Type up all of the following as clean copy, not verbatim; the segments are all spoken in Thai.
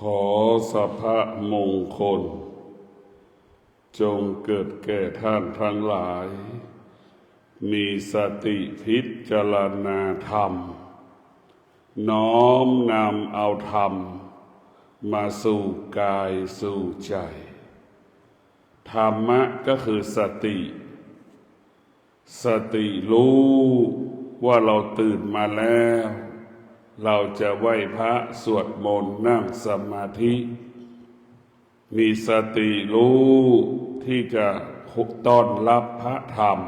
ขอสัพพะมงคลจงเกิดแก่ท่านทั้งหลายมีสติพิจารณาธรรมน้อมนำเอาธรรมมาสู่กายสู่ใจธรรมะก็คือสติรู้ว่าเราตื่นมาแล้วเราจะไหว้พระสวดมนต์นั่งสมาธิมีสติรู้ที่จะต้อนรับพระธรรม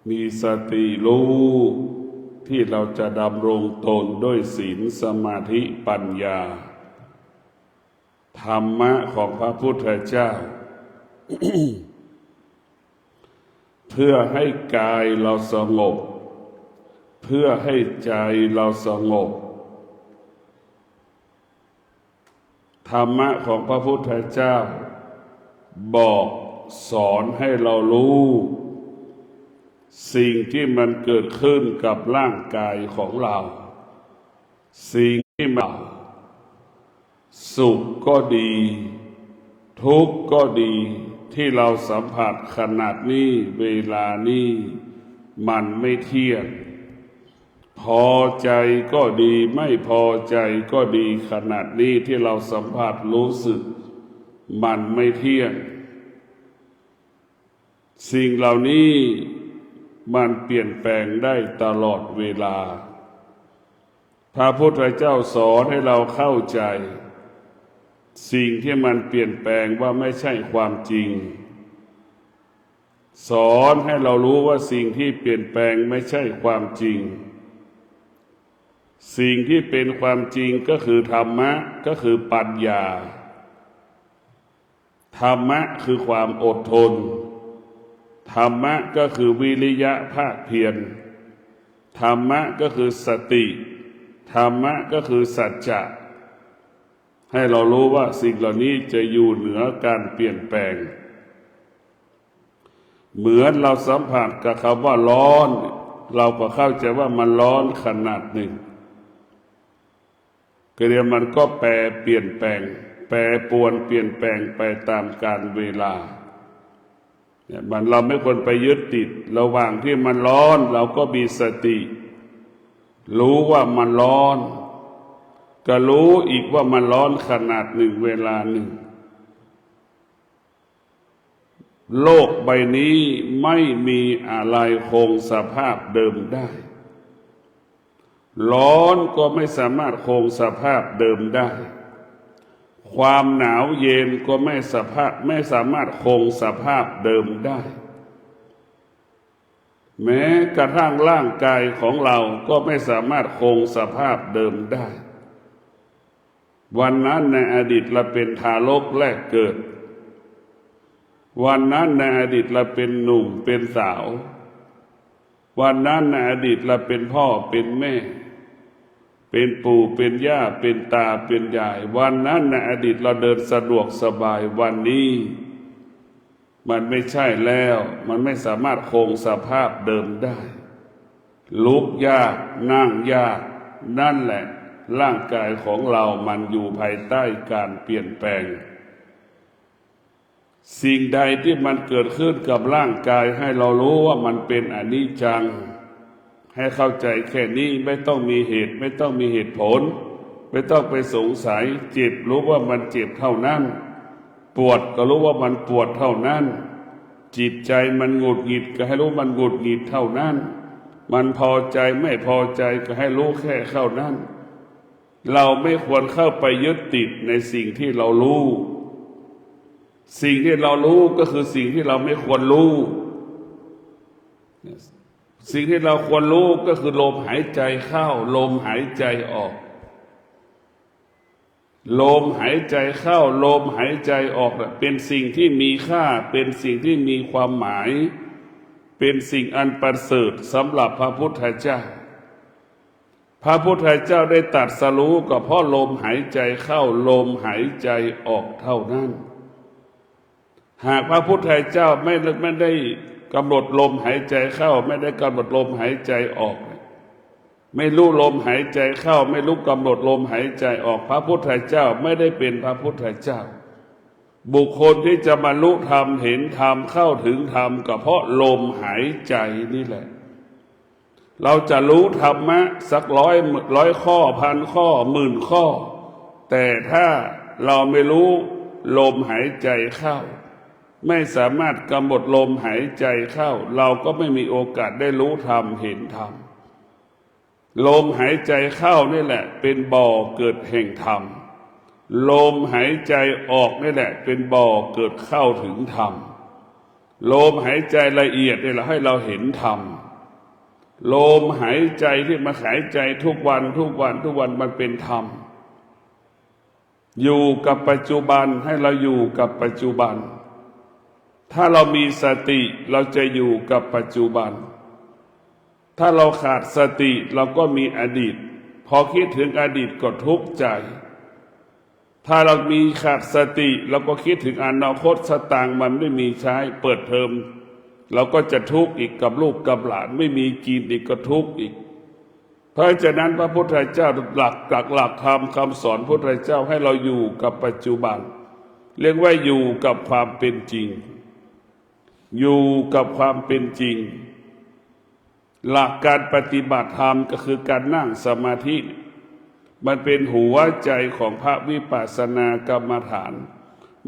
มีสติรู้ที่เราจะดำรงตนด้วยศีลสมาธิปัญญาธรรมะของพระพุทธเจ้า เพื่อให้กายเราสงบเพื่อให้ใจเราสงบธรรมะของพระพุทธเจ้าบอกสอนให้เรารู้สิ่งที่มันเกิดขึ้นกับร่างกายของเราสิ่งที่มันสุขก็ดีทุกข์ก็ดีที่เราสัมผัสขนาดนี้เวลานี้มันไม่เที่ยงพอใจก็ดีไม่พอใจก็ดีขนาดนี้ที่เราสัมผัสรู้สึกมันไม่เที่ยงสิ่งเหล่านี้มันเปลี่ยนแปลงได้ตลอดเวลาพระพุทธเจ้าสอนให้เราเข้าใจสิ่งที่มันเปลี่ยนแปลงว่าไม่ใช่ความจริงสอนให้เรารู้ว่าสิ่งที่เปลี่ยนแปลงไม่ใช่ความจริงสิ่งที่เป็นความจริงก็คือธรรมะก็คือปัญญาธรรมะคือความอดทนธรรมะก็คือวิริยะภาคเพียรธรรมะก็คือสติธรรมะก็คือสัจจะให้เรารู้ว่าสิ่งเหล่านี้จะอยู่เหนือการเปลี่ยนแปลงเหมือนเราสัมผัสกับคำว่าร้อนเราก็เข้าใจว่ามันร้อนขนาดหนึ่งก็เดี๋ยวมันก็แปรเปลี่ยนแปลงแปรปรวนเปลี่ยนแปลงไปตามกาลเวลาเนี่ยมันเราไม่ควรไปยึดติดระหว่างที่มันร้อนเราก็มีสติรู้ว่ามันร้อนก็รู้อีกว่ามันร้อนขนาดหนึ่งเวลาหนึ่งโลกใบนี้ไม่มีอะไรคงสภาพเดิมได้ร้อนก็ไม่สามารถคงสภาพเดิมได้ความหนาวเย็นก็ไม่สามารถคงสภาพเดิมได้แม้กระทั่งร่างกายของเราก็ไม่สามารถคงสภาพเดิมได้วันนั้นในอดีตเราเป็นทารกแรกเกิดวันนั้นในอดีตเราเป็นหนุ่มเป็นสาววันนั้นในอดีตเราเป็นพ่อเป็นแม่เป็นปู่เป็นย่าเป็นตาเป็นยายวันนั้นในอดีตเราเดินสะดวกสบายวันนี้มันไม่ใช่แล้วมันไม่สามารถคงสภาพเดิมได้ลุกยากนั่งยากนั่นแหละร่างกายของเรามันอยู่ภายใต้การเปลี่ยนแปลงสิ่งใดที่มันเกิดขึ้นกับร่างกายให้เรารู้ว่ามันเป็นอนิจจังให้เข้าใจแค่นี้ไม่ต้องมีเหตุไม่ต้องมีเหตุผลไม่ต้องไปสงสัยเจ็บรู้ว่ามันเจ็บเท่านั้นปวดก็รู้ว่ามันปวดเท่านั้นจิตใจมันหงุดหงิดก็ให้รู้มันหงุดหงิดเท่านั้นมันพอใจไม่พอใจก็ให้รู้แค่เท่านั้นเราไม่ควรเข้าไปยึดติดในสิ่งที่เรารู้สิ่งที่เรารู้ก็คือสิ่งที่เราไม่ควรรู้สิ่งที่เราควรรู้ก็คือลมหายใจเข้าลมหายใจออกลมหายใจเข้าลมหายใจออกเป็นสิ่งที่มีค่าเป็นสิ่งที่มีความหมายเป็นสิ่งอันประเสริฐสำหรับพระพุทธเจ้าพระพุทธเจ้าได้ตรัสรู้ก็เพราะลมหายใจเข้าลมหายใจออกเท่านั้นหากพระพุทธเจ้าไม่ได้กำหนดลมหายใจเข้าไม่ได้กำหนดลมหายใจออก ไม่รู้ลมหายใจเข้าไม่รู้กำหนดลมหายใจออกพระพุทธเจ้าไม่ได้เป็นพระพุทธเจ้าบุคคลที่จะบรรลุธรรมเห็นธรรมเข้าถึงธรรมก็เพราะลมหายใจนี่แหละเราจะรู้ธรรมะสักร้อยข้อพันข้อหมื่นข้อแต่ถ้าเราไม่รู้ลมหายใจเข้าไม่สามารถกำหนดลมหายใจเข้าเราก็ไม่มีโอกาสได้รู้ธรรมเห็นธรรมลมหายใจเข้านี่แหละเป็นบ่อเกิดแห่งธรรมลมหายใจออกนี่แหละเป็นบ่อเกิดเข้าถึงธรรมลมหายใจละเอียดนี่แหละให้เราเห็นธรรมลมหายใจที่มาหายใจทุกวันมันเป็นธรรมอยู่กับปัจจุบันให้เราอยู่กับปัจจุบันถ้าเรามีสติเราจะอยู่กับปัจจุบันถ้าเราขาดสติเราก็มีอดีตพอคิดถึงอดีตก็ทุกข์ใจถ้าเรามีขาดสติเราก็คิดถึงอนาคตสตางค์มันไม่มีใช้เปิดเทอมเราก็จะทุกข์อีกกับลูกกับหลานไม่มีกินอีกก็ทุกข์อีกเพราะฉะนั้นพระพุทธเจ้าหลักธรรมคำสอนพระพุทธเจ้าให้เราอยู่กับปัจจุบันเรียกว่าอยู่กับความเป็นจริงอยู่กับความเป็นจริงหลักการปฏิบัติธรรมก็คือการนั่งสมาธิมันเป็นหัวใจของพระวิปัสสนากรรมฐาน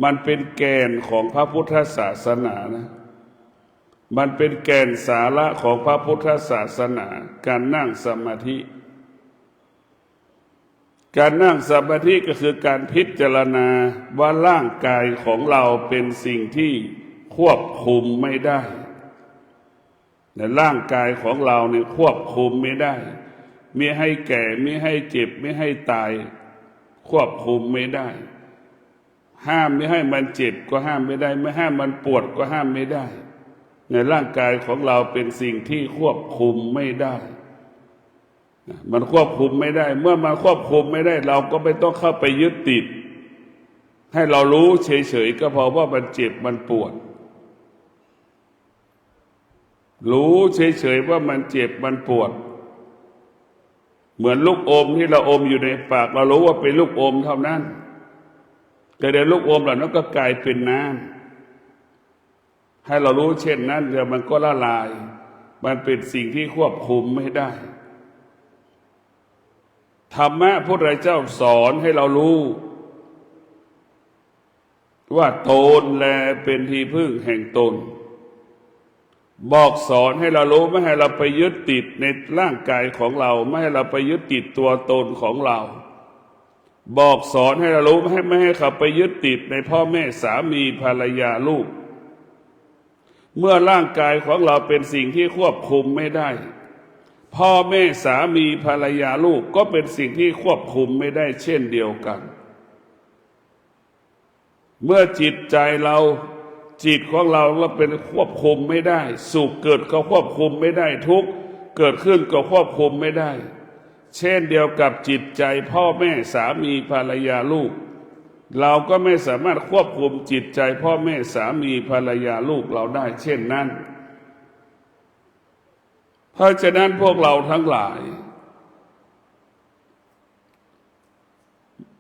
มันเป็นแกนของพระพุทธศาสนานะมันเป็นแกนสาระของพระพุทธศาสนาการนั่งสมาธิการนั่งสมาธิก็คือการพิจารณาว่าร่างกายของเราเป็นสิ่งที่ควบคุมไม่ได้ในร่างกายของเราเนี่ยควบคุมไม่ได้ไม่ให้แก่ไม่ให้เจ็บไม่ให้ตายควบคุมไม่ได้ห้ามไม่ให้มันเจ็บก็ห้ามไม่ได้ไม่ห้ามมันปวดก็ห้ามไม่ได้ในร่างกายของเราเป็นสิ่งที่ควบคุมไม่ได้มันควบคุมไม่ได้เมื่อมันควบคุมไม่ได้เราก็ไม่ต้องเข้าไปยึดติดให้เรารู้เฉยๆก็พอว่ามันเจ็บมันปวดรู้เฉยๆว่ามันเจ็บมันปวดเหมือนลูกอมที่เราอมอยู่ในปากเรารู้ว่าเป็นลูกอมเท่านั้นแต่เดี๋ยวลูกอมเหล่านั้นก็กลายเป็นน้ำให้เรารู้เช่นนั้นเดี๋ยวมันก็ละลายมันเป็นสิ่งที่ควบคุมไม่ได้ธรรมะพระพุทธเจ้าสอนให้เรารู้ว่าตนแลเป็นที่พึ่งแห่งตนบอกสอนให้เรารู้ไม่ให้เราไปยึดติดในร่างกายของเราไม่ให้เราไปยึดติดตัวตนของเราบอกสอนให้เรารู้ไม่ให้เขาไปยึดติดในพ่อแม่สามีภรรยาลูกเมื่อร่างกายของเราเป็นสิ่งที่ควบคุมไม่ได้พ่อแม่สามีภรรยาลูกก็เป็นสิ่งที่ควบคุมไม่ได้เช่นเดียวกันเมื่อจิตใจเราจิตของเราเป็นควบคุมไม่ได้สุขเกิดก็ควบคุมไม่ได้ทุกข์เกิดขึ้นก็ควบคุมไม่ได้เช่นเดียวกับจิตใจพ่อแม่สามีภรรยาลูกเราก็ไม่สามารถควบคุมจิตใจพ่อแม่สามีภรรยาลูกเราได้เช่นนั้นเพราะฉะนั้นพวกเราทั้งหลาย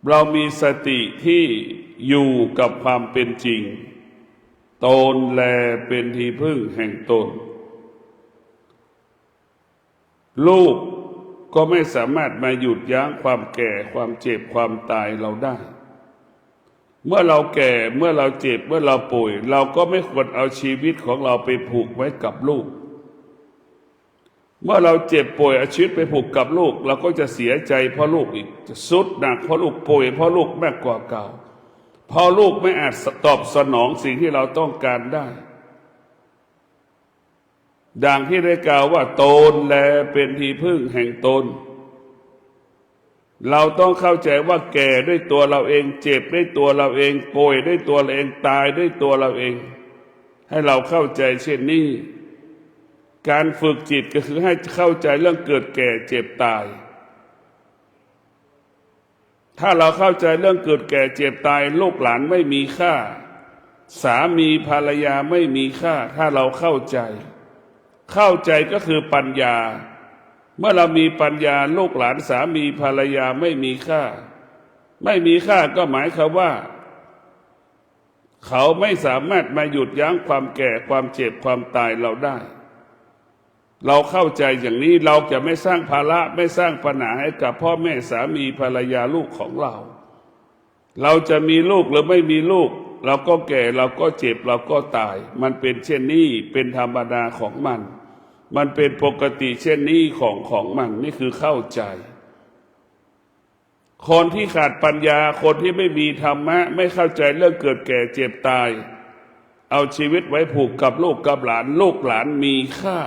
เรามีสติที่อยู่กับความเป็นจริงตนแลเป็นที่พึ่งแห่งตนลูกก็ไม่สามารถมาหยุดยั้งความแก่ความเจ็บความตายเราได้เมื่อเราแก่เมื่อเราเจ็บเมื่อเราป่วยเราก็ไม่ควรเอาชีวิตของเราไปผูกไว้กับลูกเมื่อเราเจ็บป่วยเอาชีวิตไปผูกกับลูกเราก็จะเสียใจเพราะลูกอีกจะสุดหนักเพราะลูกป่วยเพราะลูกมากกว่าเก่าพอลูกไม่อาจตอบสนองสิ่งที่เราต้องการได้ดังที่ได้กล่าวว่าตนแลเป็นที่พึ่งแห่งตนเราต้องเข้าใจว่าแก่ด้วยตัวเราเองเจ็บด้วยตัวเราเองป่วยด้วยตัวเราเองตายด้วยตัวเราเองให้เราเข้าใจเช่นนี้การฝึกจิตก็คือให้เข้าใจเรื่องเกิดแก่เจ็บตายถ้าเราเข้าใจเรื่องเกิดแก่เจ็บตายลูกหลานไม่มีค่าสามีภรรยาไม่มีค่าถ้าเราเข้าใจก็คือปัญญา เมื่อเรามีปัญญาลูกหลานสามีภรรยาไม่มีค่าไม่มีค่าก็หมายความว่าเขาไม่สามารถมาหยุดยั้งความแก่ความเจ็บความตายเราได้เราเข้าใจอย่างนี้เราจะไม่สร้างภาระไม่สร้างปัญหาให้กับพ่อแม่สามีภรรยาลูกของเราเราจะมีลูกหรือไม่มีลูกเราก็แก่เราก็เจ็บเราก็ตายมันเป็นเช่นนี้เป็นธรรมดาของมันมันเป็นปกติเช่นนี้ของมันนี่คือเข้าใจคนที่ขาดปัญญาคนที่ไม่มีธรรมะไม่เข้าใจเรื่องเกิดแก่เจ็บตายเอาชีวิตไว้ผูกกับลูกกับหลานลูกหลานมีค่า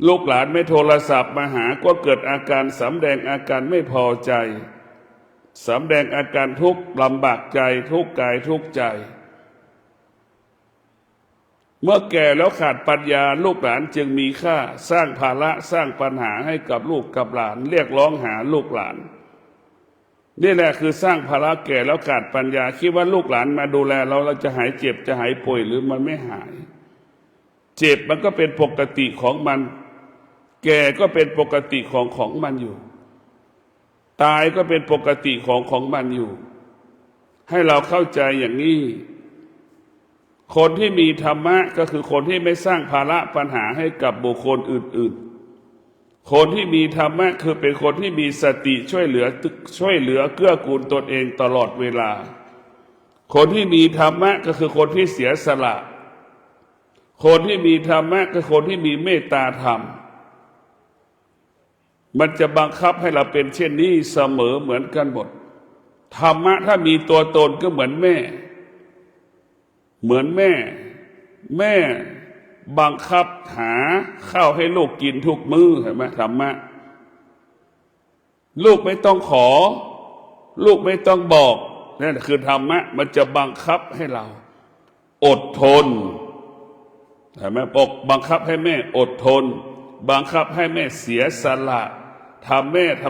ลูกหลานไม่โทรศัพท์มาหาก็เกิดอาการสำแดงอาการไม่พอใจสำแดงอาการทุกข์ลำบากใจทุกข์กายทุกข์ใจเมื่อแก่แล้วขาดปัญญาลูกหลานจึงมีค่าสร้างภาระสร้างปัญหาให้กับลูกกับหลานเรียกร้องหาลูกหลานนี่แหละคือสร้างภาระแก่แล้วขาดปัญญาคิดว่าลูกหลานมาดูแลเราจะหายเจ็บจะหายป่วยหรือมันไม่หายเจ็บมันก็เป็นปกติของมันแก่ก็เป็นปกติของมันอยู่ตายก็เป็นปกติของมันอยู่ให้เราเข้าใจอย่างนี้คนที่มีธรรมะก็คือคนที่ไม่สร้างภาระปัญหาให้กับบุคคลอื่นๆคนที่มีธรรมะคือเป็นคนที่มีสติช่วยเหลือเกื้อกูลตนเองตลอดเวลาคนที่มีธรรมะก็คือคนที่เสียสละคนที่มีธรรมะคือคนที่มีเมตตาธรรมมันจะบังคับให้เราเป็นเช่นนี้เสมอเหมือนกันหมดธรรมะถ้ามีตัวตนก็เหมือนแม่บังคับหาข้าวให้ลูกกินทุกมื้อเห็นไหมธรรมะลูกไม่ต้องขอลูกไม่ต้องบอกนั่นคือธรรมะมันจะบังคับให้เราอดทนเห็นไหมบังคับให้แม่อดทนบังคับให้แม่เสียสละถ้า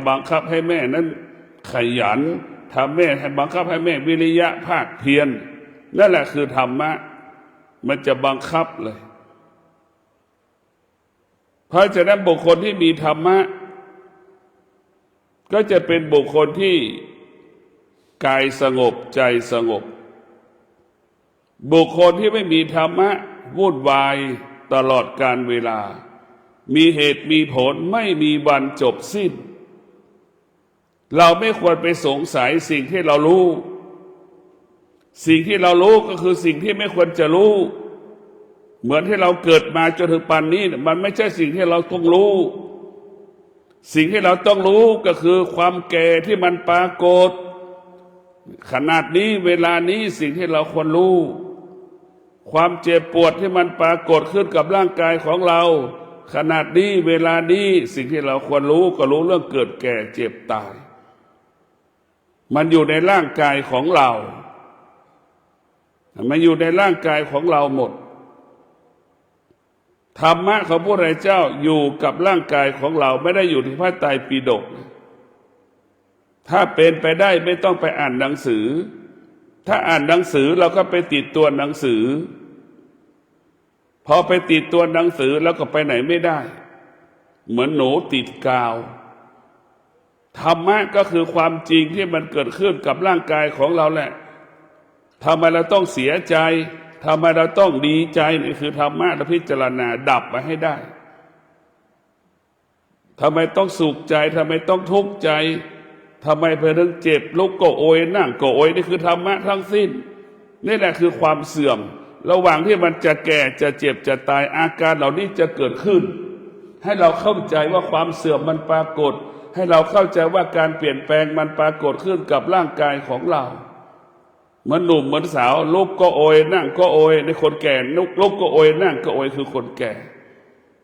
บังคับให้แม่นั้นขยันถ้าแม่ให้บังคับให้แม่วิริยะภาคเพียรนั่นแหละคือธรรมะมันจะบังคับเลยเพราะฉะนั้นบุคคลที่มีธรรมะก็จะเป็นบุคคลที่กายสงบใจสงบบุคคลที่ไม่มีธรรมะวุ่นวายตลอดกาลเวลามีเหตุมีผลไม่มีวันจบสิ้นเราไม่ควรไปสงสัยสิ่งที่เรารู้สิ่งที่เรารู้ก็คือสิ่งที่ไม่ควรจะรู้เหมือนที่เราเกิดมาจนถึงปัจจุบันนี้มันไม่ใช่สิ่งที่เราต้องรู้สิ่งที่เราต้องรู้ก็คือความแก่ที่มันปรากฏขนาดนี้เวลานี้สิ่งที่เราควรรู้ความเจ็บปวดที่มันปรากฏขึ้นกับร่างกายของเราขนาดนี้เวลานี้สิ่งที่เราควรรู้ก็รู้เรื่องเกิดแก่เจ็บตายมันอยู่ในร่างกายของเรามันอยู่ในร่างกายของเราหมดธรรมะของพระพุทธเจ้าอยู่กับร่างกายของเราไม่ได้อยู่ที่พระไตรปิฎกถ้าเป็นไปได้ไม่ต้องไปอ่านหนังสือถ้าอ่านหนังสือเราก็ไปติดตัวหนังสือพอไปติดตัวหนังสือแล้วก็ไปไหนไม่ได้เหมือนหนูติดกาวธรรมะก็คือความจริงที่มันเกิดขึ้นกับร่างกายของเราแหละทำไมเราต้องเสียใจทำไมเราต้องดีใจนี่คือธรรมะเราพิจารณาดับไปให้ได้ทำไมต้องสุขใจทำไมต้องทุกข์ใจทำไมเพื่อนเจ็บลุกก็โอยนั่งก็โอยนี่คือธรรมะทั้งสิ้นนี่แหละคือความเสื่อมระหว่างที่มันจะแก่จะเจ็บจะตายอาการเหล่านี้จะเกิดขึ้นให้เราเข้าใจว่าความเสื่อมมันปรากฏให้เราเข้าใจว่าการเปลี่ยนแปลงมันปรากฏขึ้นกับร่างกายของเราเหมือนหนุ่มเหมือนสาวลุกก็โอยนั่งก็โอยในคนแก่ลุกก็โอยนั่งก็โอยคือคนแก่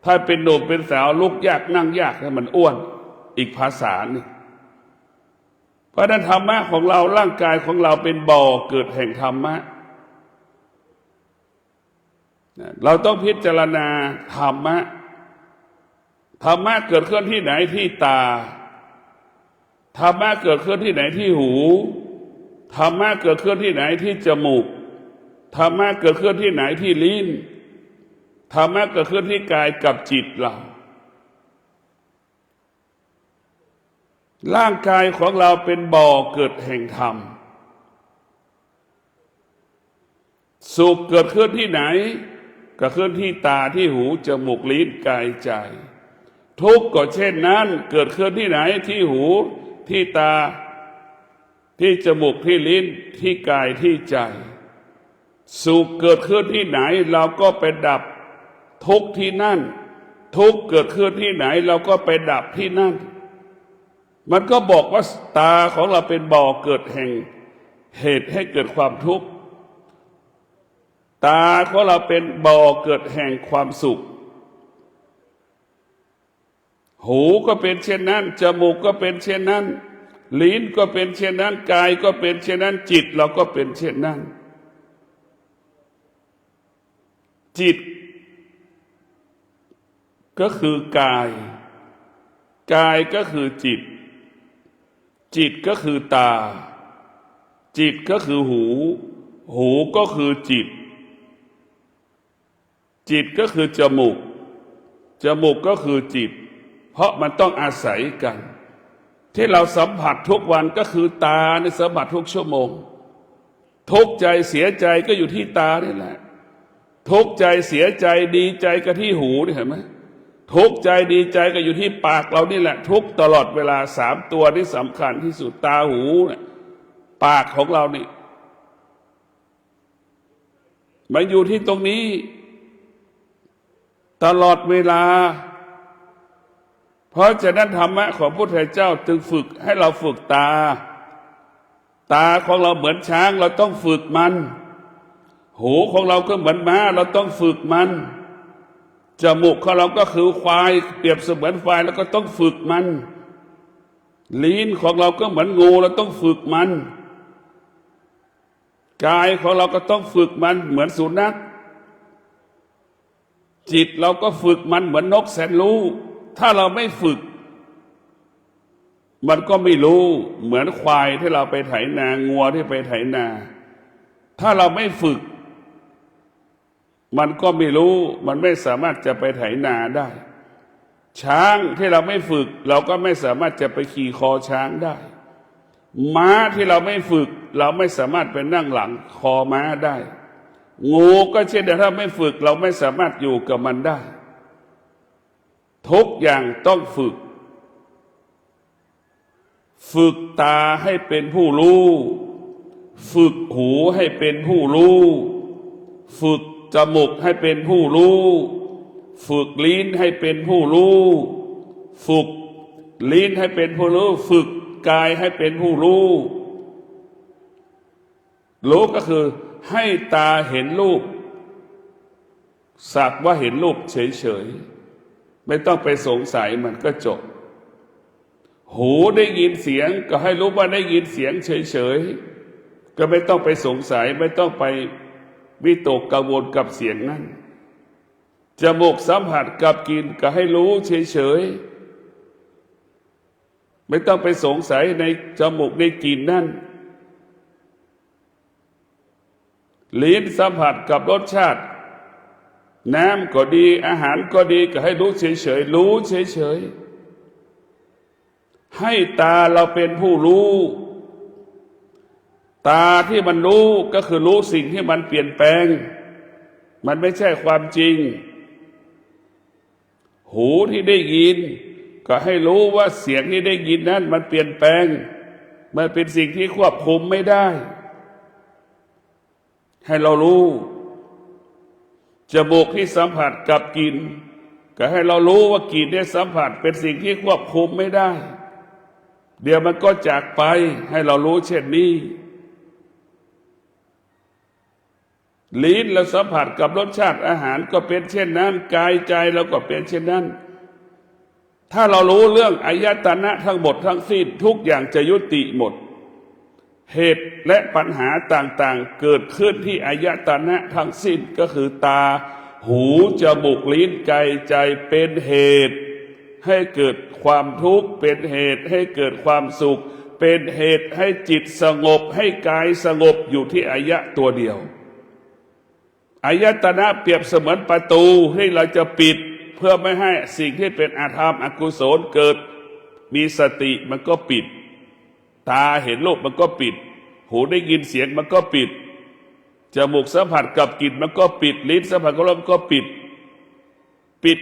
ถ้าเป็นหนุ่มเป็นสาวลุกยากนั่งยากให้มันอ้วนอีกภาษานี่เพราะนั้นธรรมะของเราร่างกายของเราเป็นบ่อเกิดแห่งธรรมะเราต้องพิจารณาธรรมะเกิดขึ้นที่ไหนที่ตาธรรมะเกิดขึ้นที่ไหนที่หูธรรมะเกิดขึ้นที่ไหนที่จมูกธรรมะเกิดขึ้นที่ไหนที่ลิ้นธรรมะเกิดขึ้นที่กายกับจิตเรา ร่างกายของเราเป็นบ่อเกิดแห่งธรรมสุขเกิดขึ้นที่ไหนก็ขึ้นที่ตาที่หูจมูกลิ้นกายใจทุกข์ก็เช่นนั้นเกิดขึ้นที่ไหนที่หูที่ตาที่จมูกที่ลิ้นที่กายที่ใจสุขเกิดขึ้นที่ไหนเราก็ไปดับทุกข์ที่นั่นทุกข์เกิดขึ้นที่ไหนเราก็ไปดับที่นั่นมันก็บอกว่าตาของเราเป็นบ่อเกิดแห่งเหตุให้เกิดความทุกข์ตาของเราเป็นบ่อเกิดแห่งความสุขหูก็เป็นเช่นนั้นจมูกก็เป็นเช่นนั้นลิ้นก็เป็นเช่นนั้นกายก็เป็นเช่นนั้นจิตเราก็เป็นเช่นนั้นจิตก็คือกายกายก็คือจิตจิตก็คือตาจิตก็คือหูหูก็คือจิตจิตก็คือจมูกจมูกก็คือจิตเพราะมันต้องอาศัยกันที่เราสัมผัสทุกวันก็คือตาในสัมผัสทุกชั่วโมงทุกข์ใจเสียใจก็อยู่ที่ตานี่แหละทุกข์ใจเสียใจดีใจก็ที่หูนี่เห็นไหมทุกข์ใจดีใจก็อยู่ที่ปากเรานี่แหละทุกตลอดเวลา3ตัวที่สำคัญที่สุดตาหูปากของเรานี่มันอยู่ที่ตรงนี้ตลอดเวลาเพราะฉะนั้นธรรมะของพระพุทธเจ้าจึงฝึกให้เราฝึกตาของเราเหมือนช้างเราต้องฝึกมันหูของเราก็เหมือนม้าเราต้องฝึกมันจมูกของเราก็คือควายเปรียบเสมือนควายแล้วก็ต้องฝึกมันลิ้นของเราก็เหมือนงูเราต้องฝึกมันกายของเราก็ต้องฝึกมันเหมือนสุนัขจิตเราก็ฝึกมันเหมือนนกแสนรู้ถ้าเราไม่ฝึกมันก็ไม่รู้เหมือนควายที่เราไปไถนางัวที่ไปไถนาถ้าเราไม่ฝึกมันก็ไม่รู้มันไม่สามารถจะไปไถนาได้ช้างที่เราไม่ฝึกเราก็ไม่สามารถจะไปขี่คอช้างได้ม้าที่เราไม่ฝึกเราไม่สามารถไปนั่งหลังคอม้าได้งูก็เช่นเดียวกันถ้าไม่ฝึกเราไม่สามารถอยู่กับมันได้ทุกอย่างต้องฝึกฝึกตาให้เป็นผู้รู้ฝึกหูให้เป็นผู้รู้ฝึกจมูกให้เป็นผู้รู้ฝึกลิ้นให้เป็นผู้รู้ฝึกลิ้นให้เป็นผู้รู้ฝึกกายให้เป็นผู้รู้รู้ก็คือให้ตาเห็นรูปสักว่าเห็นรูปเฉยๆไม่ต้องไปสงสัยมันก็จบหูได้ยินเสียงก็ให้รู้ว่าได้ยินเสียงเฉยๆก็ไม่ต้องไปสงสัยไม่ต้องไปวิตกกังวลกับเสียงนั้นจมูกสัมผัสกับกลิ่นก็ให้รู้เฉยๆไม่ต้องไปสงสัยในจมูกในกลิ่นนั่นลิ้นสัมผัสกับรสชาติน้ำก็ดีอาหารก็ดีก็ให้รู้เฉยๆรู้เฉยๆให้ตาเราเป็นผู้รู้ตาที่มันรู้ก็คือรู้สิ่งที่มันเปลี่ยนแปลงมันไม่ใช่ความจริงหูที่ได้ยินก็ให้รู้ว่าเสียงที่ได้ยินนั้นมันเปลี่ยนแปลงมันเป็นสิ่งที่ควบคุมไม่ได้ให้เรารู้จมูกที่สัมผัสกับกลิ่นก็ให้เรารู้ว่ากลิ่นที่สัมผัสเป็นสิ่งที่ควบคุมไม่ได้เดี๋ยวมันก็จากไปให้เรารู้เช่นนี้ลิ้นเราสัมผัสกับรสชาติอาหารก็เป็นเช่นนั้นกายใจเราก็เป็นเช่นนั้นถ้าเรารู้เรื่องอายตนะทั้งหมดทั้งสิ้นทุกอย่างจะยุติหมดเหตุและปัญหาต่างๆเกิดขึ้นที่อายตนะทั้งสิ้นก็คือตาหูจมูกลิ้นกายใจเป็นเหตุให้เกิดความทุกข์เป็นเหตุให้เกิดความสุขเป็นเหตุให้จิตสงบให้กายสงบอยู่ที่อายะตัวเดียวอายตนะเปรียบเสมือนประตูที่เราจะปิดเพื่อไม่ให้สิ่งที่เป็นอาธรรมอกุศลเกิด มีสติมันก็ปิดตาเห็นรูปมันก็ปิดหูได้ยินเสียงมันก็ปิดจมูกสัมผัสกับกลิ่นมันก็ปิดลิ้นสัมผัสกับรสมันก็ปิด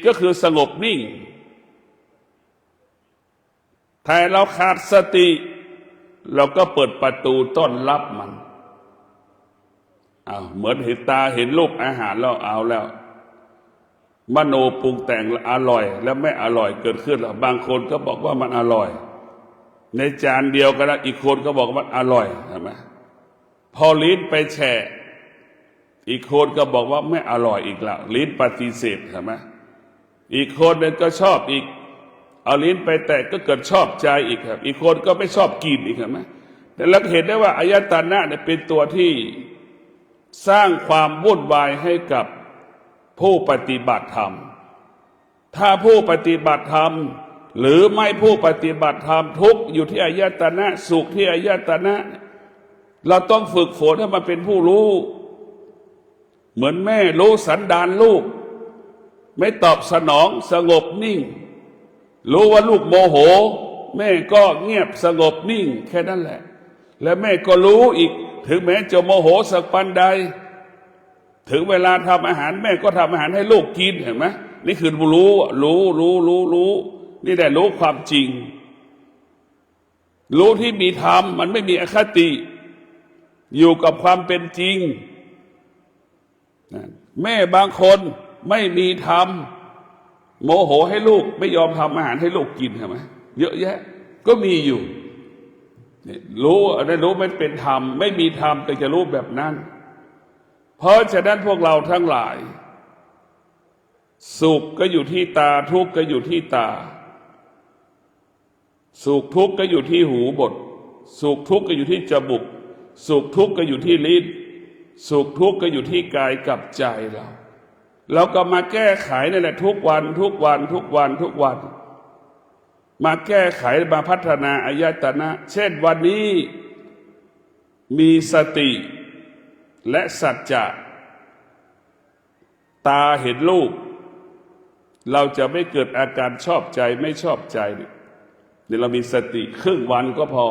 ก็คือสงบนิ่งถ้าเราขาดสติเราก็เปิดประตูต้อนรับมันเหมือนเห็นตาเห็นรูปอาหารแล้วเอาแล้วมโนปรุงแต่งอร่อยแล้วไม่อร่อยเกิดขึ้นแล้วบางคนก็บอกว่ามันอร่อยในจานเดียวกันแล้วอีกคนก็บอกว่ามันอร่อยใช่ไหมพอลิ้นไปแช่อีกคนก็บอกว่าไม่อร่อยอีกแล้วลิ้นปฏิเสธใช่ไหมอีกคนนึงก็ชอบอีกเอาลิ้นไปแตะก็เกิดชอบใจอีกครับอีกคนก็ไม่ชอบกินอีกใช่ไหมแต่เราเห็นได้ว่าอายตนะเนี่ยเป็นตัวที่สร้างความวุ่นวายให้กับผู้ปฏิบัติธรรมถ้าผู้ปฏิบัติธรรมหรือไม่ผู้ปฏิบัติธรรมทุกข์อยู่ที่อายตนะสุขที่อายตนะเราต้องฝึกฝนให้มันเป็นผู้รู้เหมือนแม่รู้สันดานลูกไม่ตอบสนองสงบนิ่งรู้ว่าลูกโมโหแม่ก็เงียบสงบนิ่งแค่นั้นแหละและแม่ก็รู้อีกถึงแม้จะโมโหสักปันใดถึงเวลาทำอาหารแม่ก็ทำอาหารให้ลูกกินเห็นไหมนี่คือรู้นี่แหละรู้ความจริงรู้ที่มีธรรมมันไม่มีอคติอยู่กับความเป็นจริงแม่บางคนไม่มีธรรมโมโหให้ลูกไม่ยอมทำอาหารให้ลูกกินใช่ไหมเยอะแยะก็มีอยู่รู้อะไรรู้ไม่เป็นธรรมไม่มีธรรมแต่จะรู้แบบนั้นเพราะฉะนั้นพวกเราทั้งหลายสุขก็อยู่ที่ตาทุกข์ก็อยู่ที่ตาสุขทุกข์ก็อยู่ที่หูบทสุขทุกข์ก็อยู่ที่จมูกสุขทุกข์ก็อยู่ที่ลิ้นสุขทุกข์ก็อยู่ที่กายกับใจเราก็มาแก้ไขนั่นแหละทุกวันมาแก้ไขมาพัฒนาอายตนะเช่นวันนี้มีสติและสัจจะตาเห็นรูปเราจะไม่เกิดอาการชอบใจไม่ชอบใจนี่เรามีสติครึ่งวันก็พอ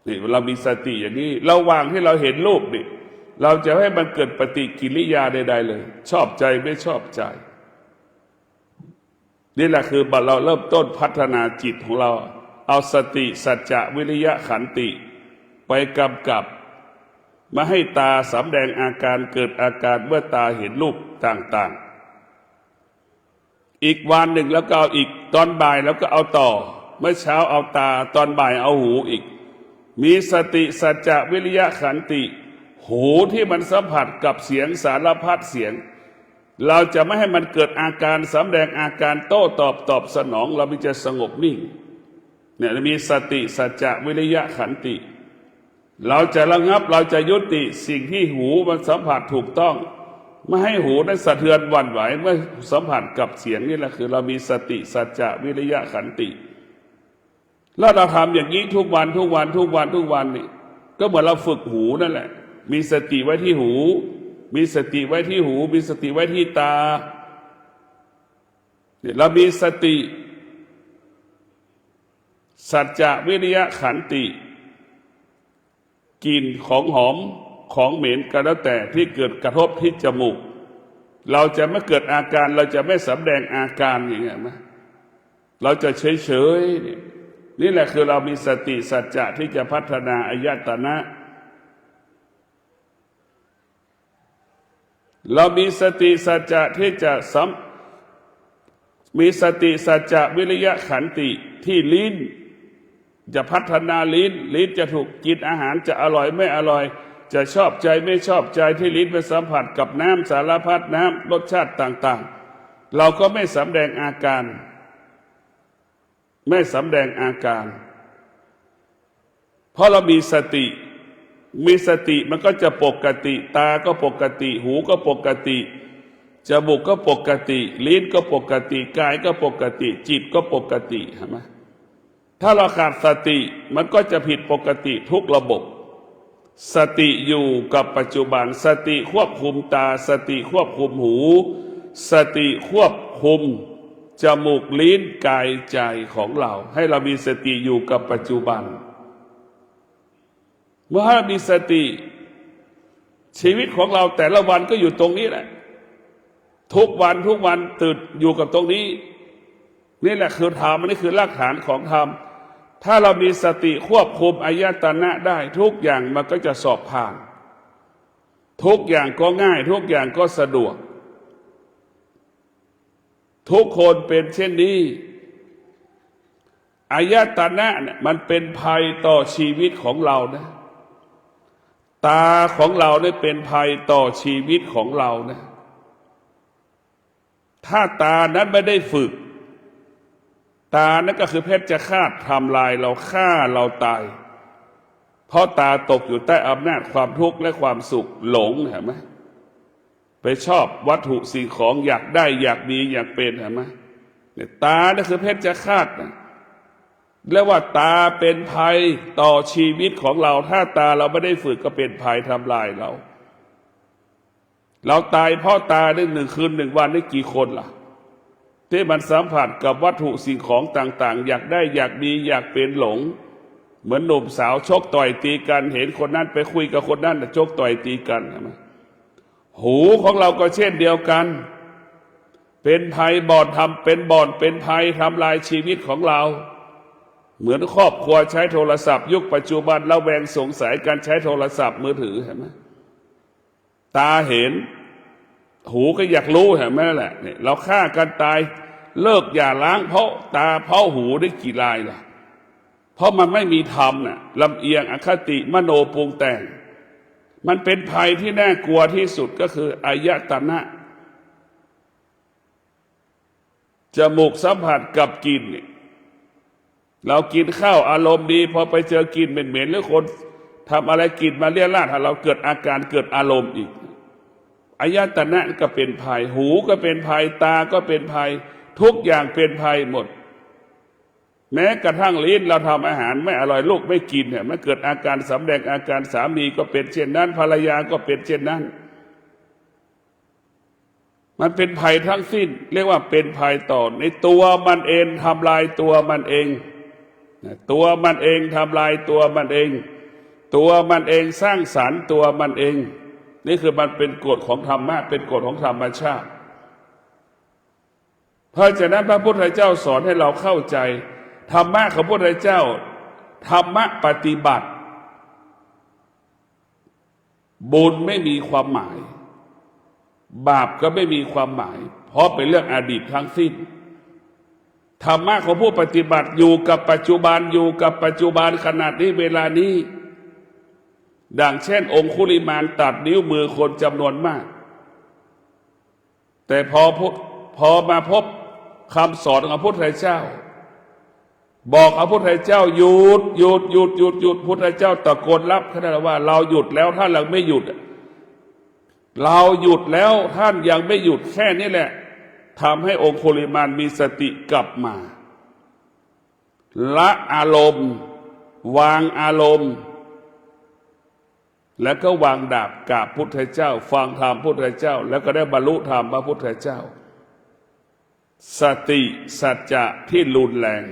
นี่เรามีสติอย่างนี้ระหว่างที่เราเห็นรูปนี่เราจะให้มันเกิดปฏิกิริยาใดๆเลยชอบใจไม่ชอบใจนี่แหละคือเราเริ่มต้นพัฒนาจิตของเราเอาสติสัจจะวิริยะขันติไปกำกับมาให้ตาสำแดงอาการเกิดอาการเมื่อตาเห็นรูปต่างๆอีกวันหนึ่งแล้วก็เอาอีกตอนบ่ายแล้วก็เอาต่อเมื่อเช้าเอาตาตอนบ่ายเอาหูอีกมีสติสัจจะวิริยะขันติหูที่มันสัมผัสกับเสียงสารพัดเสียงเราจะไม่ให้มันเกิดอาการสำแดงอาการโต้ตอบสนองเราจะสงบนิ่งเนี่ยมีสติสัจจะวิริยะขันติเราจะระงับเราจะยุติสิ่งที่หูมันสัมผัสถูกต้องไม่ให้หูนั้นสะเทือนหวั่นไหวเมื่อสัมผัสกับเสียงนี่แหละคือเรามีสติสัจจะวิริยะขันติแล้วเราทำอย่างนี้ทุกวันนี่ก็เหมือนเราฝึกหูนั่นแหละมีสติไว้ที่หูมีสติไว้ที่หูมีสติไว้ที่ตาเรามีสติสัจจะวิริยะขันติกลิ่นของหอมของเหม็นก็แล้วแต่ที่เกิดกระทบที่จมูกเราจะไม่เกิดอาการเราจะไม่สำแดงอาการอย่างเงี้ยนะเราจะเฉยนี่แหละคือเรามีสติสัจจะที่จะพัฒนาอายตนะเรามีสติสัจจะที่จะมีสติสัจจะวิริยะขันติที่ลิ้นจะพัฒนาลิ้นจะถูกกินอาหารจะอร่อยไม่อร่อยจะชอบใจไม่ชอบใจที่ลิ้นไปสัมผัสกับน้ำสารพัดน้ำรสชาติต่างๆเราก็ไม่สำแดงอาการเพราะเรามีสติมันก็จะปกติตาก็ปกติหูก็ปกติจมูกก็ปกติลิ้นก็ปกติกายก็ปกติจิตก็ปกติเห็นไหมถ้าเราขาดสติมันก็จะผิดปกติทุกระบบสติอยู่กับปัจจุบันสติควบคุมตาสติควบคุมหูสติควบคุม จมูกลิ้นกายใจของเราให้เรามีสติอยู่กับปัจจุบันเมื่อเรามีสติชีวิตของเราแต่ละวันก็อยู่ตรงนี้แหละทุกวันตื่นอยู่กับตรงนี้นี่แหละคือธรรมนี่คือรากฐานของธรรมถ้าเรามีสติควบคุมอายตนะได้ทุกอย่างมันก็จะสอบผ่านทุกอย่างก็ง่ายทุกอย่างก็สะดวกทุกคนเป็นเช่นนี้อายตนะเนี่ยมันเป็นภัยต่อชีวิตของเรานะตาของเราเนี่ยเป็นภัยต่อชีวิตของเรานะถ้าตานั้นไม่ได้ฝึกตานั่นก็คือเพชฌฆาตทำลายเราฆ่าเราตายเพราะตาตกอยู่ใต้อำนาจความทุกข์และความสุขหลงเห็นไหมไปชอบวัตถุสิ่งของอยากได้อยากมีอยากเป็นเห็นไหมเนี่ยตานั่นคือเพชฌฆาตนะและว่าตาเป็นภัยต่อชีวิตของเราถ้าตาเราไม่ได้ฝึกก็เป็นภัยทำลายเราตายเพราะตาได้1 คืน 1 วันได้กี่คนล่ะที่มันสัมผัสกับวัตถุสิ่งของต่างๆอยากได้อยากมีอยากเป็นหลงเหมือนหนุ่มสาวชกต่อยตีกันเห็นคนนั้นไปคุยกับคนนั้นชกต่อยตีกันใช่ไหมหูของเราก็เช่นเดียวกันเป็นภัยเป็นภัยทำลายชีวิตของเราเหมือนครอบครัวใช้โทรศัพท์ยุคปัจจุบันระแวงสงสัยการใช้โทรศัพท์มือถือเห็นไหมตาเห็นหูก็อยากรู้เห็นไหมแหละเนี่ยเราฆ่ากันตายเลิกอย่าล้างเพราะตาเพราะหูได้กี่รายล่ะเพราะมันไม่มีธรรมน่ะลำเอียงอคติมโนปรุงแต่งมันเป็นภัยที่น่ากลัวที่สุดก็คืออายตนะจมูกสัมผัสกับกลิ่นเรากินข้าวอารมณ์ดีพอไปเจอกลิ่นเหม็นๆหรือคนทำอะไรกลิ่นมาเลี่ยราดเราเกิดอาการเกิดอารมณ์อีกอายตนะก็เป็นภัยหูก็เป็นภัยตาก็เป็นภัยทุกอย่างเป็นภัยหมดแม้กระทั่งลิ้นเราทำอาหารไม่อร่อยลูกไม่กินเนี่ยมันเกิดอาการสำแดงอาการสามีก็เป็นเช่นนั้นภรรยาก็เป็นเช่นนั้นมันเป็นภัยทั้งสิ้นเรียกว่าเป็นภัยต่อในตัวมันเองทำลายตัวมันเองตัวมันเองทำลายตัวมันเองตัวมันเองสร้างสรรค์ตัวมันเองนี่คือมันเป็นกฎของธรรมะเป็นกฎของธรรมชาติเพราะฉะนั้นพระพุทธเจ้าสอนให้เราเข้าใจธรรมะของพระพุทธเจ้าธรรมะปฏิบัติบุญไม่มีความหมายบาปก็ไม่มีความหมายเพราะเป็นเรื่องอดีตทั้งสิ้นธรรมะของผู้ปฏิบัติอยู่กับปัจจุบันอยู่กับปัจจุบันขนาดนี้เวลานี้ดังเช่นองคุลิมานตัดนิ้วมือคนจำนวนมากแต่พอมาพบคำสอนของพระพุทธเจ้าบอกพระพุทธเจ้าหยุดพุทธเจ้าตะโกนรับขนาดว่าเราหยุดแล้วท่านยังไม่หยุดเราหยุดแล้วท่านยังไม่หยุดแค่นี้แหละทำให้องคุลิมานมีสติกลับมาละอารมณ์วางอารมณ์แล้วก็วางดาบกราบพุทธเจ้าฟังธรรมพุทธเจ้าแล้วก็ได้บรรลุธรรมพระพุทธเจ้าสติสัจจะที่รุนแรง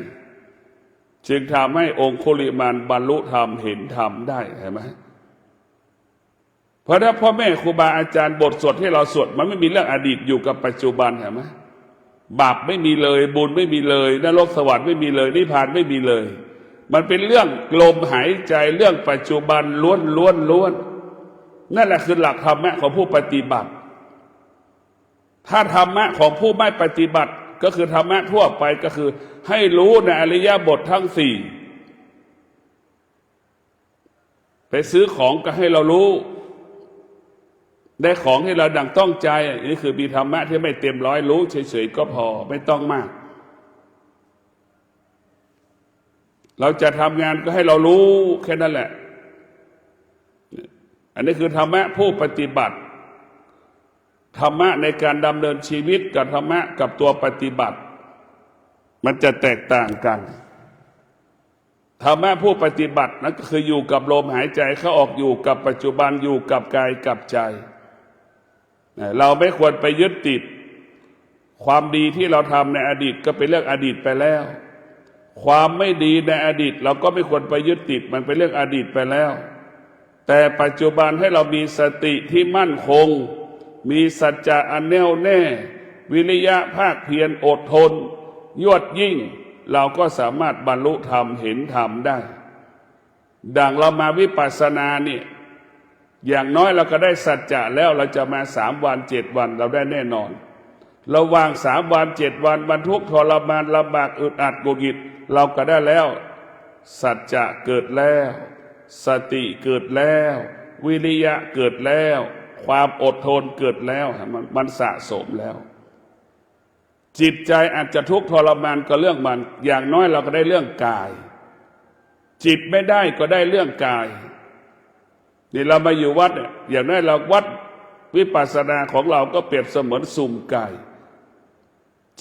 จึงทำให้องคุลิมานบรรลุธรรมเห็นธรรมได้เห็นไหมเพราะถ้าพ่อแม่ครูบาอาจารย์บทสวดที่เราสวดมันไม่มีเรื่องอดีตอยู่กับปัจจุบันเห็นไหมบาปไม่มีเลยบุญไม่มีเลยนรกสวรรค์ไม่มีเลยนิพพานไม่มีเลยมันเป็นเรื่องลมหายใจเรื่องปัจจุบันล้วนนั่นแหละคือหลักธรรมะของผู้ปฏิบัติถ้าธรรมะของผู้ไม่ปฏิบัติก็คือธรรมะทั่วไปก็คือให้รู้ในอริยบททั้งสี่ไปซื้อของก็ให้เรารู้ได้ของที่เราดังต้องใจนี่คือมีธรรมะที่ไม่เต็มร้อยรู้เฉยๆก็พอไม่ต้องมากเราจะทำงานก็ให้เรารู้แค่นั้นแหละอันนี้คือธรรมะผู้ปฏิบัติธรรมะในการดำเนินชีวิตกับธรรมะกับตัวปฏิบัติมันจะแตกต่างกันธรรมะผู้ปฏิบัตินั่นก็คืออยู่กับลมหายใจเข้าออกอยู่กับปัจจุบันอยู่กับกายกับใจเราไม่ควรไปยึดติด ความดีที่เราทำในอดีตก็เป็นเรื่องอดีตไปแล้วความไม่ดีในอดีตเราก็ไม่ควรไปยึดติดมันเป็นเรื่องอดีตไปแล้วแต่ปัจจุบันให้เรามีสติที่มั่นคงมีสัจจะอันแน่วแน่วิริยะภาคเพียรอดทนยวดยิ่งเราก็สามารถบรรลุธรรมเห็นธรรมได้ดังเรามาวิปัสสนาเนี่ยอย่างน้อยเราก็ได้สัจจะแล้วเราจะมา3 วัน 7 วันเราได้แน่นอนระหว่าง3 วัน 7 วันบรรทุกข์ทรมานลำบากอึดอัดหงุดหงิดเราก็ได้แล้วสัจจะเกิดแล้วสติเกิดแล้ววิริยะเกิดแล้วความอดทนเกิดแล้วมันสะสมแล้วจิตใจอาจจะทุกข์ทรมานก็เรื่องมันอย่างน้อยเราก็ได้เรื่องกายจิตไม่ได้ก็ได้เรื่องกายนี่เรามาอยู่วัดอย่างน้อยเราวัดวิปัสสนาของเราก็เปรียบเสมือนสุ่มไก่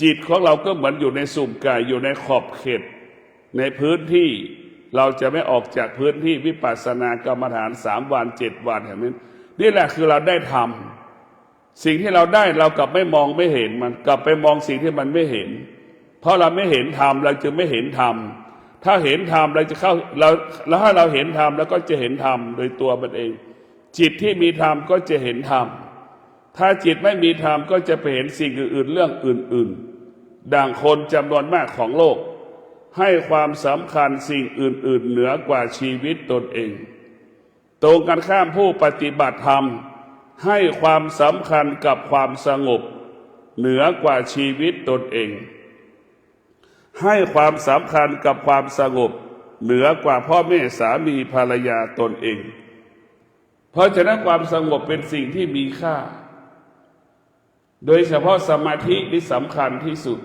จิตของเราก็เหมือนอยู่ในสุ่มไก่อยู่ในขอบเขตในพื้นที่เราจะไม่ออกจากพื้นที่วิปัสสนากรรมฐาน3 วัน 7 วันอย่างนี้นี่แหละคือเราได้ทำสิ่งที่เราได้เรากลับไม่มองไม่เห็นมันกลับไปมองสิ่งที่มันไม่เห็นเพราะเราไม่เห็นธรรมเราจึงไม่เห็นธรรมถ้าเห็นธรรมเราจะเข้าเราแล้วถ้าเราเห็นธรรมแล้วก็จะเห็นธรรมโดยตัวมันเองจิตที่มีธรรมก็จะเห็นธรรมถ้าจิตไม่มีธรรมก็จะไปเห็นสิ่งอื่นๆเรื่องอื่นๆดังคนจำนวนมากของโลกให้ความสำคัญสิ่งอื่นๆเหนือกว่าชีวิตตนเองตรงกันข้ามผู้ปฏิบัติธรรมให้ความสำคัญกับความสงบเหนือกว่าชีวิตตนเองให้ความสำคัญกับความสงบเหนือกว่าพ่อแม่สามีภรรยาตนเองเพราะฉะนั้นความสงบเป็นสิ่งที่มีค่าโดยเฉพาะสมาธินี่สำคัญที่สุด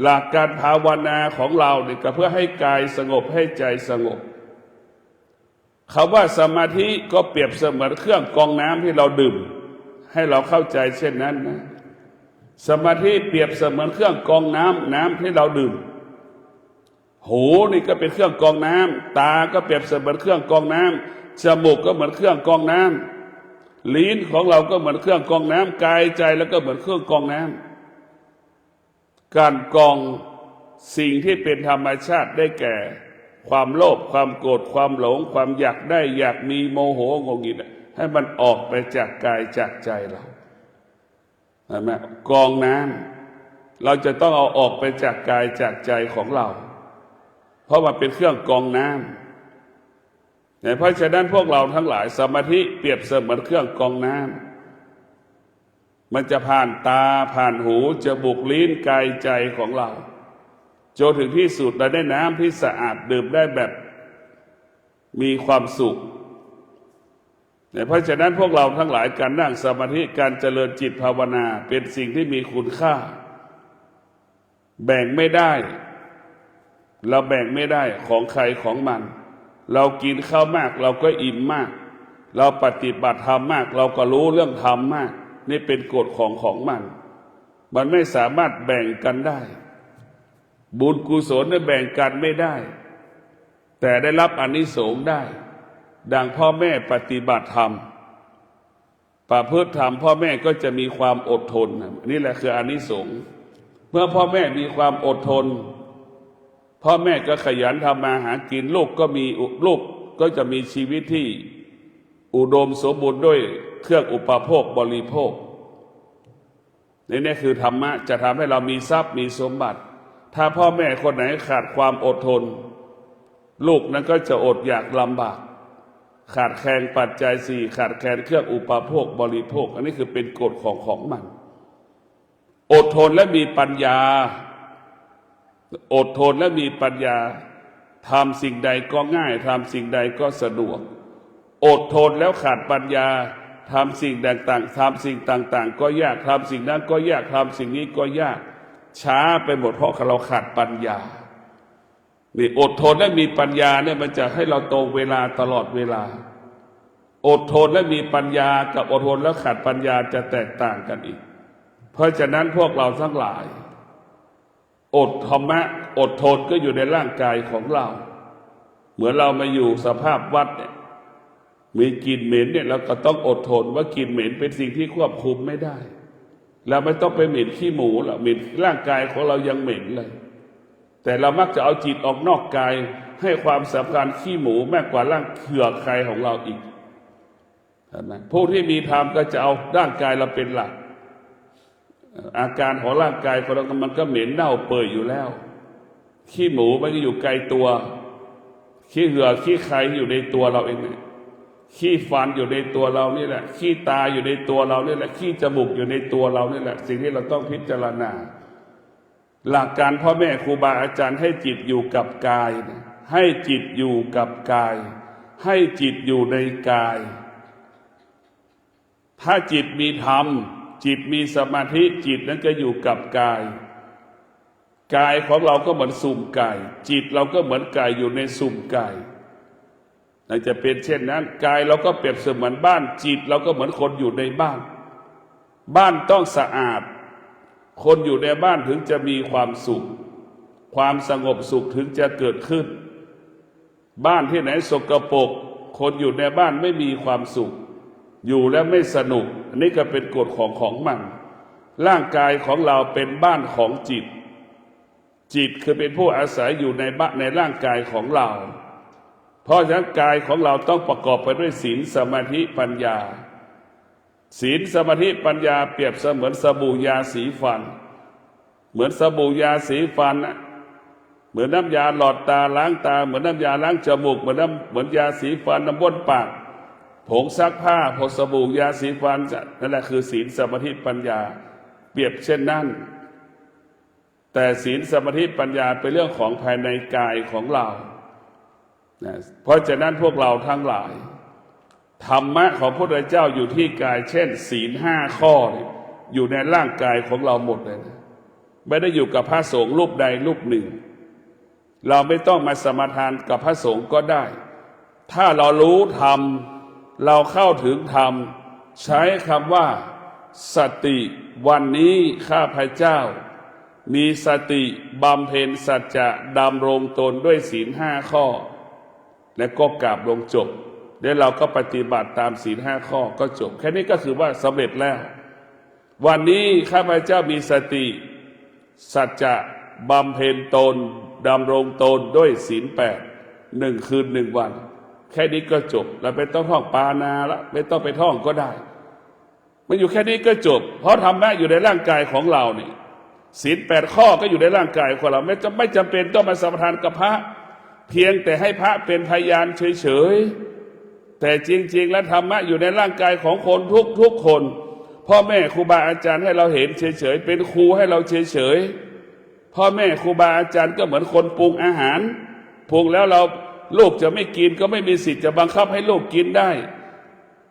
หลักการภาวนาของเราเนี่ยก็เพื่อให้กายสงบให้ใจสงบคำว่าสมาธิก็เปรียบเสมือนเครื่องกรองน้ำที่เราดื่มให้เราเข้าใจเช่นนั้นนะสมาธิเปรียบเสมือนเครื่องกรองน้ำที่เราดื่มหูนี่ก็เป็นเครื่องกรองน้ำตาก็เปรียบเสมือนเครื่องกรองน้ำจมูกก็เหมือนเครื่องกรองน้ำลิ้นของเราก็เหมือนเครื่องกรองน้ำกายใจแล้วก็เหมือนเครื่องกรองน้ำการกรองสิ่งที่เป็นธรรมชาติได้แก่ความโลภความโกรธความหลงความอยากได้อยากมีโมโหงงงิดให้มันออกไปจากกายจากใจเราเห็นไหมกรองน้ำเราจะต้องเอาออกไปจากกายจากใจของเราเพราะมันเป็นเครื่องกรองน้ำเพราะฉะนั้นพวกเราทั้งหลายสมาธิเปรียบเสมือนเครื่องกรองน้ำมันจะผ่านตาผ่านหูจมูกลิ้นกายใจของเราจนถึงที่สุดเราได้น้ำที่สะอาดดื่มได้แบบมีความสุขเพราะฉะนั้นพวกเราทั้งหลายการนั่งสมาธิการเจริญจิตภาวนาเป็นสิ่งที่มีคุณค่าแบ่งไม่ได้เราแบ่งไม่ได้ของใครของมันเรากินข้าวมากเราก็อิ่มมากเราปฏิบัติธรรมมากเราก็รู้เรื่องธรรมมากนี่เป็นกฎของมันไม่สามารถแบ่งกันได้บุญกุศลเนี่ยแบ่งกันไม่ได้แต่ได้รับอานิสงส์ได้ดังพ่อแม่ปฏิบัติธรรมประพฤติธรรมพ่อแม่ก็จะมีความอดทนนี่แหละคืออานิสงส์เมื่อพ่อแม่มีความอดทนพ่อแม่ก็ขยันทำมาหากินลูกก็จะมีชีวิตที่อุดมสมบูรณ์ด้วยเครื่องอุปโภคบริโภคนี่คือธรรมะจะทำให้เรามีทรัพย์มีสมบัติถ้าพ่อแม่คนไหนขาดความอดทนลูกนั้นก็จะอดอยากลำบากขาดแคลนปัจจัยสี่ขาดแคลนเครื่องอุปโภคบริโภคอันนี้คือเป็นกฎของมันอดทนและมีปัญญาอดทนและมีปัญญาทำสิ่งใดก็ง่ายทำสิ่งใดก็สะดวกอดทนแล้วขาดปัญญาทำสิ่งต่างๆทำสิ่งต่างๆก็ยากทำสิ่งนั้นก็ยากทำสิ่งนี้ก็ยากช้าไปหมดเพราะเราขาดปัญญานี่อดทนและมีปัญญาเนี่ยมันจะให้เราตรงเวลาตลอดเวลาอดทนและมีปัญญากับอดทนแล้วขาดปัญญาจะแตกต่างกันอีกเพราะฉะนั้นพวกเราทั้งหลายอดธรรมะอดทนก็อยู่ในร่างกายของเราเหมือนเรามาอยู่สภาพวัดเนี่ยมีกลิ่นเหม็นเนี่ยเราก็ต้องอดทนว่ากลิ่นเหม็นเป็นสิ่งที่ควบคุมไม่ได้ เราไม่ต้องไปเหม็นขี้หมูหรอกเหม็นร่างกายของเรายังเหม็นเลยแต่เรามักจะเอาจิตออกนอกกายให้ความสำคัญขี้หมูมากกว่าร่างเขื่อใครของเราอีกนะผู้ที่มีธรรมก็จะเอาร่างกายเราเป็นหลักอาการของร่างกายของเรามันก็เหม็นเน่าเปื่อยอยู่แล้วขี้หมูมันก็อยู่ไกลตัวขี้เหือขี้ใครอยู่ในตัวเราเองเนี่ยขี้ฟันอยู่ในตัวเรานี่แหละขี้ตาอยู่ในตัวเรานี่แหละขี้จมูกอยู่ในตัวเรานี่แหละสิ่งที่เราต้องพิจารณาหลักการพ่อแม่ครูบาอาจารย์ให้จิตอยู่กับกายให้จิตอยู่กับกายให้จิตอยู่ในกายถ้าจิตมีธรรมจิตมีสมาธิจิตนั้นก็อยู่กับกายกายของเราก็เหมือนสุ่มไก่จิตเราก็เหมือนไก่อยู่ในสุ่มไก่น่าจะเป็นเช่นนั้นกายเราก็เปรียบเสมือนบ้านจิตเราก็เหมือนคนอยู่ในบ้านบ้านต้องสะอาดคนอยู่ในบ้านถึงจะมีความสุขความสงบสุขถึงจะเกิดขึ้นบ้านที่ไหนสกปรกคนอยู่ในบ้านไม่มีความสุขอยู่แล้วไม่สนุกอันนี้ก็เป็นกฎของมันร่างกายของเราเป็นบ้านของจิตจิตคือเป็นผู้อาศัยอยู่ในบ้านในร่างกายของเราเพราะฉะนั้นกายของเราต้องประกอบไปด้วยศีลสมาธิปัญญาศีลสมาธิปัญญาเปรียบเสมือนสบู่ยาสีฟันเหมือนสบู่ยาสีฟันนะเหมือนน้ำยาหลอดตาล้างตาเหมือนน้ำยาล้างจมูกเหมือนยาสีฟันน้ำบ้วนปากผงซักผ้าผงสบู่ยาสีฟันนั่นแหละคือศีลสมาธิปัญญาเปรียบเช่นนั้นแต่ศีลสมาธิปัญญาเป็นเรื่องของภายในกายของเราเพราะฉะนั้นพวกเราทั้งหลายธรรมะของพระพุทธเจ้าอยู่ที่กายเช่นศีล5 ข้ออยู่ในร่างกายของเราหมดเลยนะไม่ได้อยู่กับพระสงฆ์รูปใดรูปหนึ่งเราไม่ต้องมาสมาทานกับพระสงฆ์ก็ได้ถ้าเรารู้ธรรมเราเข้าถึงธรรมใช้คำว่าสติวันนี้ข้าพเจ้ามีสติบำเพ็ญสัจจะดำรงตนด้วยศีล5 ข้อและก็กราบลงจบแล้วเราก็ปฏิบัติตามศีล5 ข้อก็จบแค่นี้ก็คือว่าสำเร็จแล้ววันนี้ข้าพเจ้ามีสติสัจจะบำเพ็ญตนดำรงตนด้วยศีล8 1 คืน 1 วันแค่นี้ก็จบเราไม่ต้องท่องปานาละไม่ต้องไปท่องก็ได้มันอยู่แค่นี้ก็จบเพราะธรรมะอยู่ในร่างกายของเรานี่ศีล8 ข้อก็อยู่ในร่างกายของเราไม่จำเป็นต้องมาสมาทานกับพระเพียงแต่ให้พระเป็นพยานเฉยๆแต่จริงๆแล้วธรรมะอยู่ในร่างกายของคนทุกคนพ่อแม่ครูบาอาจารย์ให้เราเห็นเฉยๆเป็นครูให้เราเฉยๆพ่อแม่ครูบาอาจารย์ก็เหมือนคนปรุงอาหารปรุงแล้วลูกจะไม่กินก็ไม่มีสิทธิ์จะบังคับให้ลูกกินได้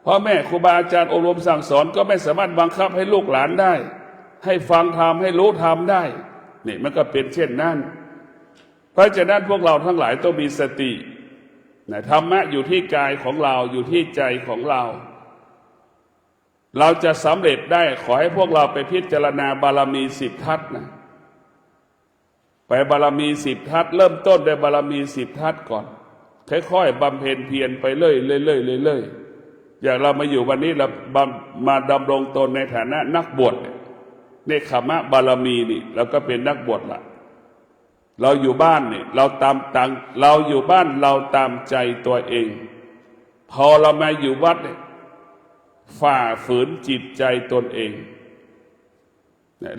พ่อแม่ครูบาอาจารย์อบรมสั่งสอนก็ไม่สามารถบังคับให้ลูกหลานได้ให้ฟังธรรมให้รู้ธรรมได้นี่มันก็เป็นเช่นนั้นเพราะฉะนั้นพวกเราทั้งหลายต้องมีสติธรรมะอยู่ที่กายของเราอยู่ที่ใจของเราเราจะสำเร็จได้ขอให้พวกเราไปพิจารณาบารมี10 ทัศนะไปบารมี10 ทัศเริ่มต้นด้วยบารมี10 ทัศก่อนค่อยๆบำเพ็ญเพียรไปเรื่อยๆอย่างเรามาอยู่วันนี้เรามาดำรงตนในฐานะนักบวชเนคขมะบารมีนี่เราก็เป็นนักบวชละเราอยู่บ้านเนี่ยเราอยู่บ้านเราตามใจตัวเองพอเรามาอยู่วัดเนี่ยฝ่าฝืนจิตใจตนเอง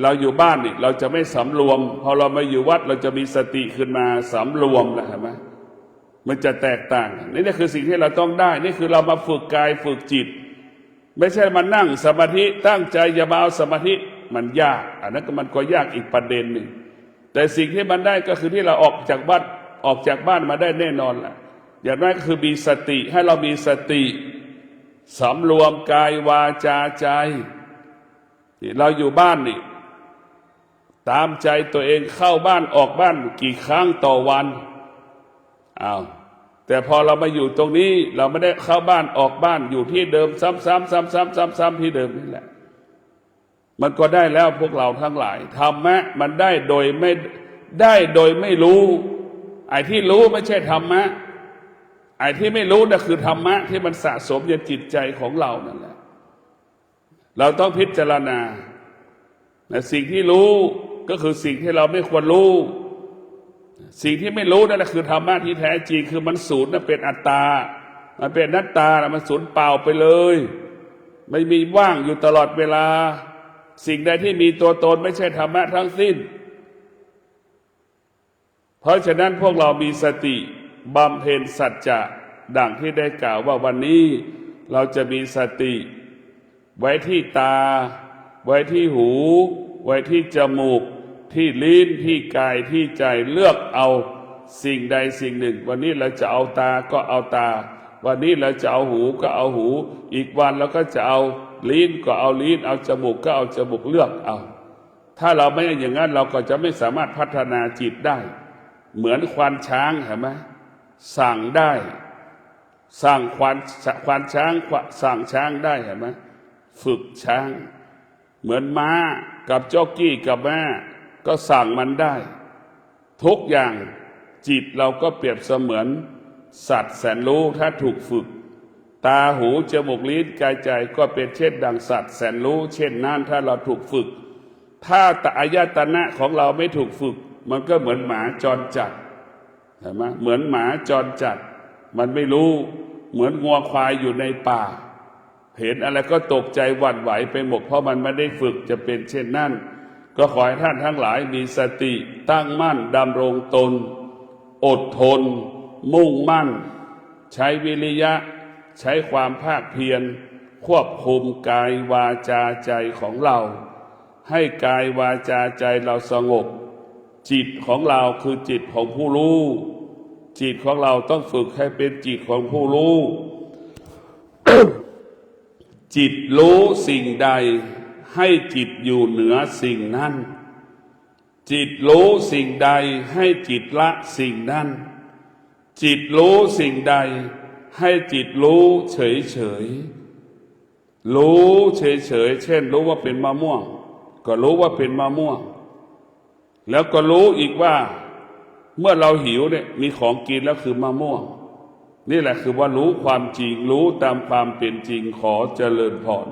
เราอยู่บ้านเนี่ยเราจะไม่สำรวมพอเรามาอยู่วัดเราจะมีสติขึ้นมาสำรวมนะเห็นไหมมันจะแตกต่างนี่คือสิ่งที่เราต้องได้นี่คือเรามาฝึกกายฝึกจิตไม่ใช่มานั่งสมาธิตั้งใจจะมาเอาสมาธิมันยากอันนั้นมันก็ยากอีกประเด็นหนึ่งแต่สิ่งที่มันได้ก็คือที่เราออกจากบ้านมาได้แน่นอนแหละอย่างนั้นก็คือมีสติให้เรามีสติสำรวมกายวาจาใจเราอยู่บ้านนี่ตามใจตัวเองเข้าบ้านออกบ้านกี่ครั้งต่อวันแต่พอเรามาอยู่ตรงนี้เราไม่ได้เข้าบ้านออกบ้านอยู่ที่เดิมซ้ำๆที่เดิมนี่แหละมันก็ได้แล้วพวกเราทั้งหลายธรรมะมันได้โดยไม่รู้ไอ้ที่รู้ไม่ใช่ธรรมะไอ้ที่ไม่รู้นั่นคือธรรมะที่มันสะสมในจิตใจของเรานั่นแหละเราต้องพิจารณา แต่สิ่งที่รู้ก็คือสิ่งที่เราไม่ควรรู้สิ่งที่ไม่รู้นั่นแหละคือธรรมะที่แท้จริงคือมันศูนย์นั่นเป็นอัตตามันเป็นอนัตตามันศูนย์เปล่าไปเลยไม่มีว่างอยู่ตลอดเวลาสิ่งใดที่มีตัวตนไม่ใช่ธรรมะทั้งสิ้นเพราะฉะนั้นพวกเรามีสติบำเพ็ญสัจจะดังที่ได้กล่าวว่าวันนี้เราจะมีสติไว้ที่ตาไว้ที่หูไว้ที่จมูกที่ลิ้นที่กายที่ใจเลือกเอาสิ่งใดสิ่งหนึ่งวันนี้เราจะเอาตาก็เอาตาวันนี้เราจะเอาหูก็เอาหูอีกวันเราก็จะเอาลิ้นก็เอาลิ้นเอาจมูกก็เอาจมูกเลือกเอาถ้าเราไม่อย่างนั้นเราก็จะไม่สามารถพัฒนาจิตได้เหมือนควานช้างเห็นไหมสั่งได้สั่งควานช้างสั่งช้างได้เห็นไหมฝึกช้างเหมือนม้ากับจ็อกกี้กับม้าก็สั่งมันได้ทุกอย่างจิตเราก็เปรียบเสมือนสัตว์แสนรู้ถ้าถูกฝึกตาหูจมูกลิ้นกายใจก็เป็นเช่นดังสัตว์แสนรู้เช่นนั้นถ้าเราถูกฝึกถ้าอายตนะของเราไม่ถูกฝึกมันก็เหมือนหมาจรจัดเห็นไหมเหมือนหมาจรจัดมันไม่รู้เหมือนงัวควายอยู่ในป่าเห็นอะไรก็ตกใจหวั่นไหวไปหมดเพราะมันไม่ได้ฝึกจะเป็นเช่นนั้นก็ขอให้ท่านทั้งหลายมีสติตั้งมั่นดำรงตนอดทนมุ่งมั่นใช้วิริยะใช้ความภาคเพียรควบคุมกายวาจาใจของเราให้กายวาจาใจเราสงบจิตของเราคือจิตของผู้รู้จิตของเราต้องฝึกให้เป็นจิตของผู้รู้ จิตรู้สิ่งใดให้จิตอยู่เหนือสิ่งนั้นจิตรู้สิ่งใดให้จิตละสิ่งนั้นจิตรู้สิ่งใดให้จิตรู้เฉยเฉยรู้เฉยเฉยเช่นรู้ว่าเป็นมะม่วงก็รู้ว่าเป็นมะม่วงแล้วก็รู้อีกว่าเมื่อเราหิวเนี่ยมีของกินแล้วคือมะม่วงนี่แหละคือว่ารู้ความจริงรู้ตามความเป็นจริงขอเจริญพร